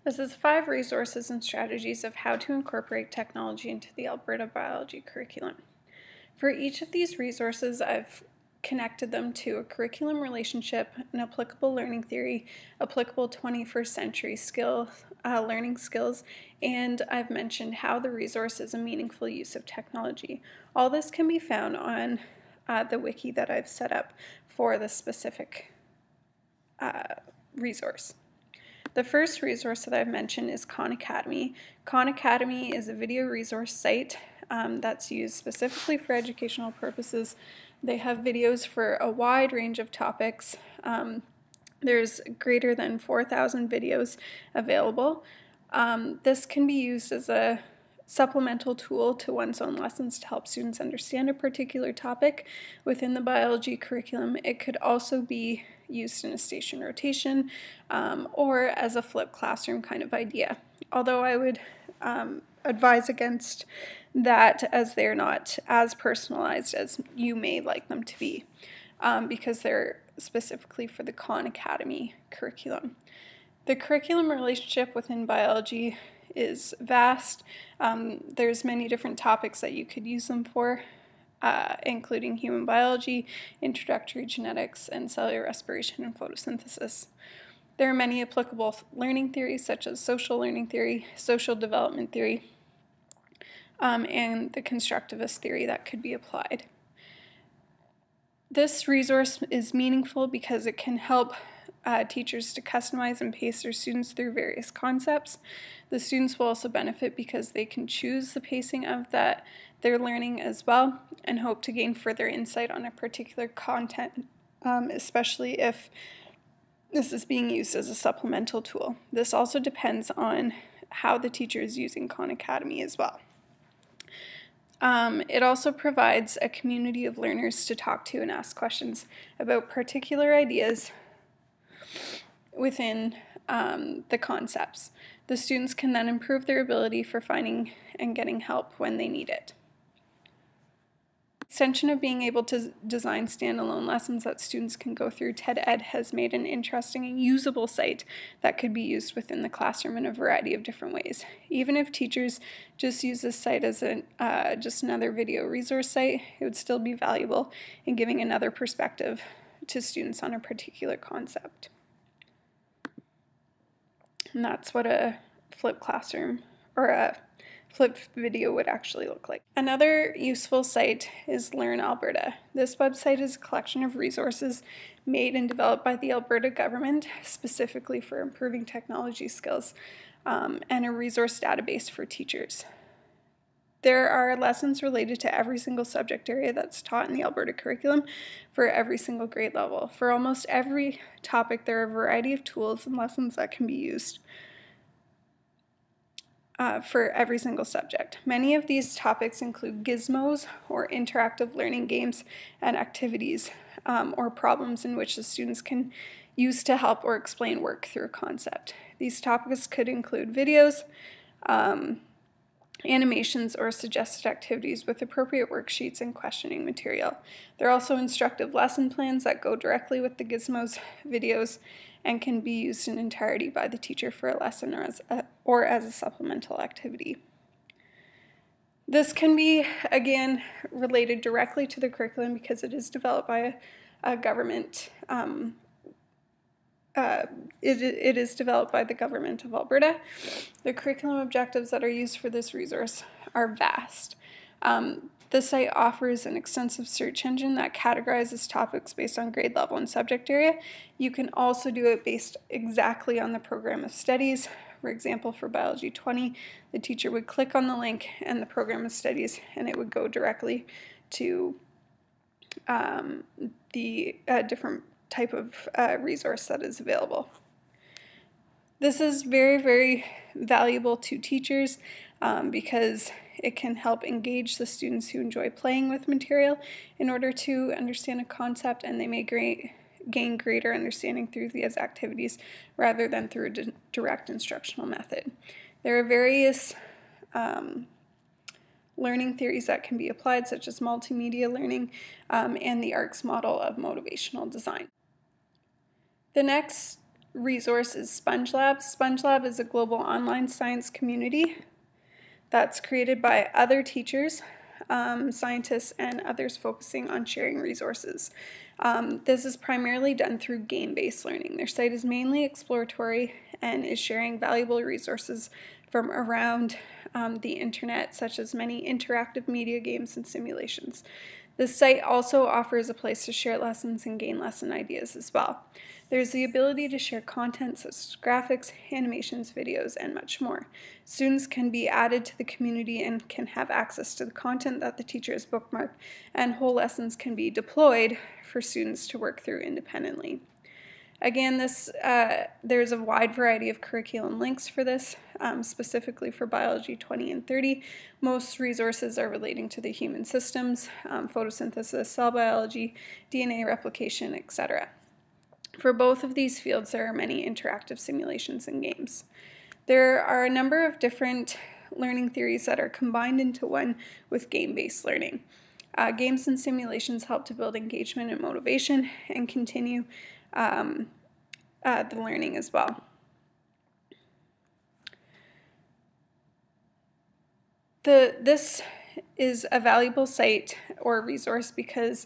This is 5 resources and strategies of how to incorporate technology into the Alberta biology curriculum. For each of these resources, I've connected them to a curriculum relationship, an applicable learning theory, applicable 21st century learning skills, and I've mentioned how the resource is a meaningful use of technology. All this can be found on the wiki that I've set up for this specific resource. The first resource that I've mentioned is Khan Academy. Khan Academy is a video resource site that's used specifically for educational purposes. They have videos for a wide range of topics. There's greater than 4,000 videos available. This can be used as a supplemental tool to one's own lessons to help students understand a particular topic within the biology curriculum. It could also be used in a station rotation or as a flipped classroom kind of idea. Although I would advise against that, as they're not as personalized as you may like them to be, because they're specifically for the Khan Academy curriculum. The curriculum relationship within biology is vast. There's many different topics that you could use them for, including human biology, introductory genetics, and cellular respiration and photosynthesis. There are many applicable learning theories such as social learning theory, social development theory, and the constructivist theory that could be applied. This resource is meaningful because it can help teachers to customize and pace their students through various concepts. The students will also benefit because they can choose the pacing of that they're learning as well and hope to gain further insight on a particular content, especially if this is being used as a supplemental tool. This also depends on how the teacher is using Khan Academy as well. It also provides a community of learners to talk to and ask questions about particular ideas within the concepts. The students can then improve their ability for finding and getting help when they need it. Extension of being able to design standalone lessons that students can go through, TED-Ed has made an interesting and usable site that could be used within the classroom in a variety of different ways. Even if teachers just use this site as just another video resource site, it would still be valuable in giving another perspective to students on a particular concept. And that's what a flipped classroom or a flipped video would actually look like. Another useful site is Learn Alberta. This website is a collection of resources made and developed by the Alberta government specifically for improving technology skills, and a resource database for teachers. There are lessons related to every single subject area that's taught in the Alberta curriculum for every single grade level. For almost every topic, there are a variety of tools and lessons that can be used for every single subject. Many of these topics include gizmos or interactive learning games and activities or problems in which the students can use to help or explain work through a concept. These topics could include videos, animations, or suggested activities with appropriate worksheets and questioning material. There are also instructive lesson plans that go directly with the gizmos, videos, and can be used in entirety by the teacher for a lesson or as a supplemental activity. This can be, again, related directly to the curriculum because it is developed by a government. It is developed by the Government of Alberta. The curriculum objectives that are used for this resource are vast. The site offers an extensive search engine that categorizes topics based on grade level and subject area. You can also do it based exactly on the program of studies. For example, for Biology 20, the teacher would click on the link and the program of studies, and it would go directly to the different type of resource that is available. This is very, very valuable to teachers because it can help engage the students who enjoy playing with material in order to understand a concept, and they may gain greater understanding through these activities rather than through a direct instructional method. There are various learning theories that can be applied, such as multimedia learning and the ARCS model of motivational design. The next resource is SpongeLab. SpongeLab is a global online science community that's created by other teachers, scientists, and others focusing on sharing resources. This is primarily done through game-based learning. Their site is mainly exploratory and is sharing valuable resources from around the internet, such as many interactive media games and simulations. This site also offers a place to share lessons and gain lesson ideas as well. There's the ability to share content such as graphics, animations, videos, and much more. Students can be added to the community and can have access to the content that the teacher has bookmarked, and whole lessons can be deployed for students to work through independently. Again, there's a wide variety of curriculum links for this, specifically for Biology 20 and 30. Most resources are relating to the human systems, photosynthesis, cell biology, DNA replication, etc. For both of these fields, there are many interactive simulations and games. There are a number of different learning theories that are combined into one with game-based learning. Games and simulations help to build engagement and motivation and continue the learning as well. This is a valuable site or resource because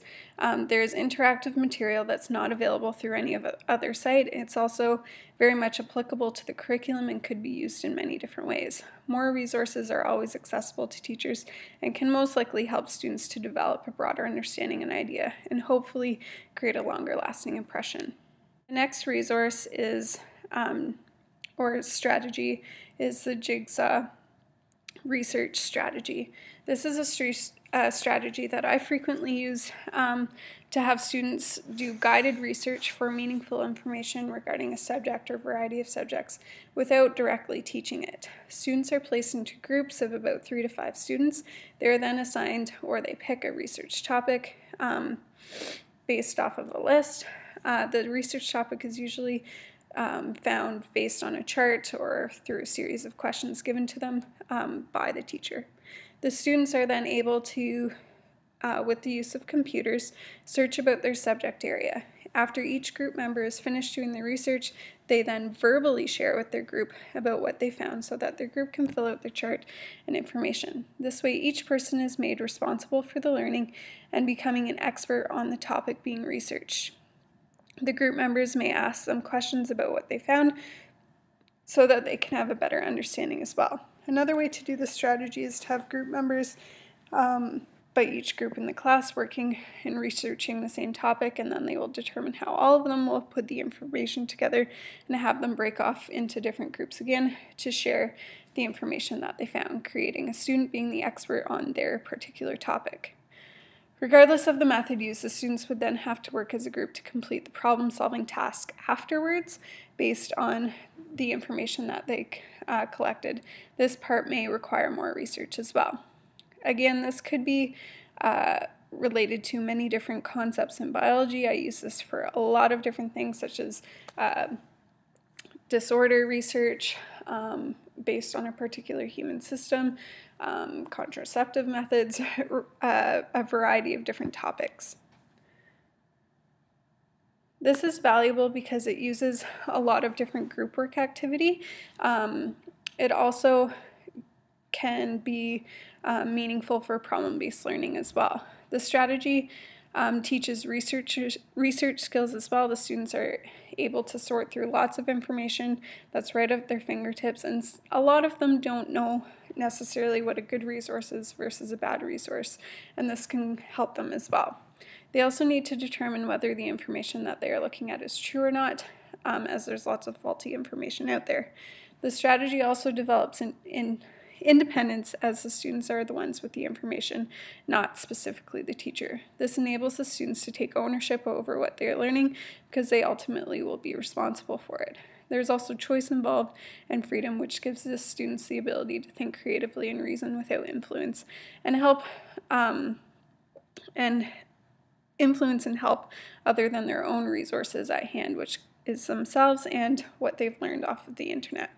there's interactive material that's not available through any other site. It's also very much applicable to the curriculum and could be used in many different ways. More resources are always accessible to teachers and can most likely help students to develop a broader understanding and idea and hopefully create a longer lasting impression. The next resource is, or strategy, is the Jigsaw research strategy. This is a strategy that I frequently use to have students do guided research for meaningful information regarding a subject or variety of subjects without directly teaching it. Students are placed into groups of about 3 to 5 students. They are then assigned, or they pick a research topic based off of a list. The research topic is usually found based on a chart or through a series of questions given to them by the teacher. The students are then able to, with the use of computers, search about their subject area. After each group member is finished doing the research, they then verbally share with their group about what they found so that their group can fill out the chart and information. This way, each person is made responsible for the learning and becoming an expert on the topic being researched. The group members may ask them questions about what they found so that they can have a better understanding as well. Another way to do this strategy is to have group members by each group in the class working and researching the same topic, and then they will determine how all of them will put the information together and have them break off into different groups again to share the information that they found, creating a student being the expert on their particular topic. Regardless of the method used, the students would then have to work as a group to complete the problem-solving task afterwards based on the information that they collected. This part may require more research as well. Again, this could be related to many different concepts in biology. I use this for a lot of different things, such as disorder research based on a particular human system, contraceptive methods, a variety of different topics. This is valuable because it uses a lot of different group work activity. It also can be meaningful for problem-based learning as well. The strategy teaches research skills as well. The students are able to sort through lots of information that's right at their fingertips, and a lot of them don't know necessarily what a good resource is versus a bad resource, and this can help them as well. They also need to determine whether the information that they are looking at is true or not, as there's lots of faulty information out there. The strategy also develops in independence, as the students are the ones with the information, not specifically the teacher. This enables the students to take ownership over what they are learning because they ultimately will be responsible for it. There's also choice involved and freedom, which gives the students the ability to think creatively and reason without influence and help other than their own resources at hand, which is themselves and what they've learned off of the internet.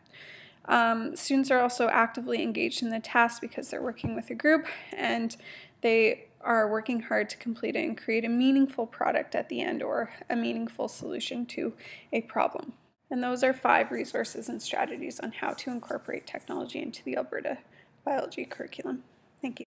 Students are also actively engaged in the task because they're working with a group and they are working hard to complete it and create a meaningful product at the end or a meaningful solution to a problem. And those are 5 resources and strategies on how to incorporate technology into the Alberta biology curriculum. Thank you.